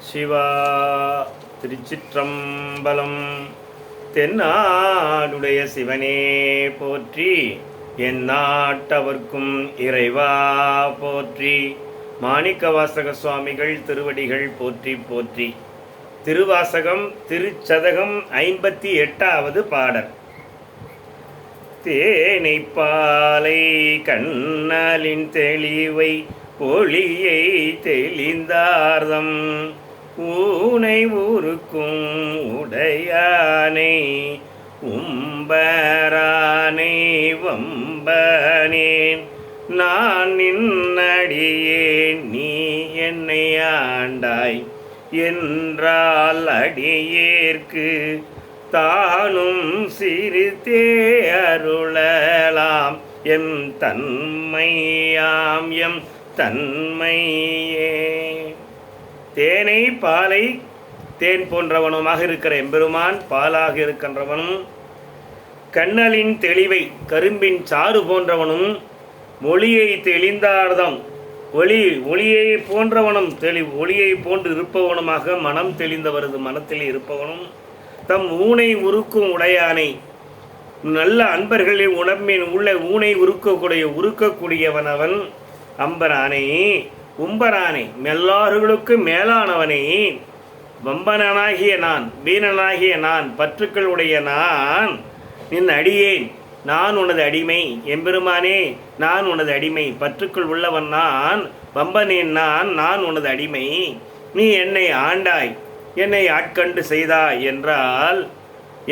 சிவா திருச்சிற்றம்பலம். தென்னாடுடைய சிவனே போற்றி, எந்நாட்டவர்க்கும் இறைவா போற்றி. மாணிக்கவாசக சுவாமிகள் திருவடிகள் போற்றி போற்றி. திருவாசகம் திருச்சதகம் 58வது பாடல். தேனைப்பாலை கண்ணலின் தெளிவை ஒளியை தெளிந்தார்தம் ஊனை ஊருக்கும் உடையானை உம்பரானை வம்பனேன் நான் நின்னடியேன் நீ என்னை ஆண்டாய் என்றால் அடியேற்கு தானும் சிரித்தே அருளலாம் எம் தன்மையாம் எம் தன்மையே. தேனை பாலை தேன் போன்றவனுமாக இருக்கிற எம்பெருமான் பாலாக இருக்கின்றவனும், கண்ணலின் தெளிவை கரும்பின் சாறு போன்றவனும், மொழியை தெளிந்தார்தம் ஒளியை போன்றவனும் ஒளியை போன்று இருப்பவனுமாக மனம் தெளிந்தவரது மனத்தில் இருப்பவனும், தம் ஊனை உருக்கும் உடையானை நல்ல அன்பர்களின் உணர்வின் உள்ள ஊனை உருக்கக்கூடியவனவன் அம்பரானை உம்பரானை எல்லார்களுக்கு மேலானவனை வம்பனாகிய நான் வீணனாகிய நான் பற்றுக்களுடைய நான் நின் அடியேன் நான் உனது அடிமை. எம்பெருமானே நான் உனது அடிமை, பற்றுக்குள் உள்ளவன் நான், வம்பனேன் நான் உனது அடிமை. நீ என்னை ஆண்டாய், என்னை ஆட்கண்டு செய்தாய் என்றால்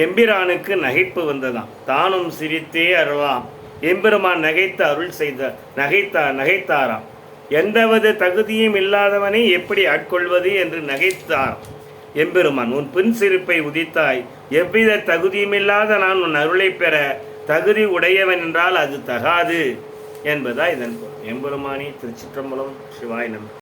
எம்பிரானுக்கு நகைப்பு வந்ததாம். தானும் சிரித்தே அருளாம். எம்பெருமான் நகைத்து அருள் நகைத்தாராம். எந்தவது தகுதியும் இல்லாதவனை எப்படி ஆட்கொள்வது என்று நகைத்தார் எம்பெருமான். உன் பின் சிரிப்பை உதித்தாய், எவ்வித தகுதியுமில்லாத நான் உன் அருளை பெற தகுதி உடையவன் என்றால் அது தகாது என்பதா இதன் பொருள். எம்பெருமானி திருச்சிற்றம்பலம். சிவாய நமः.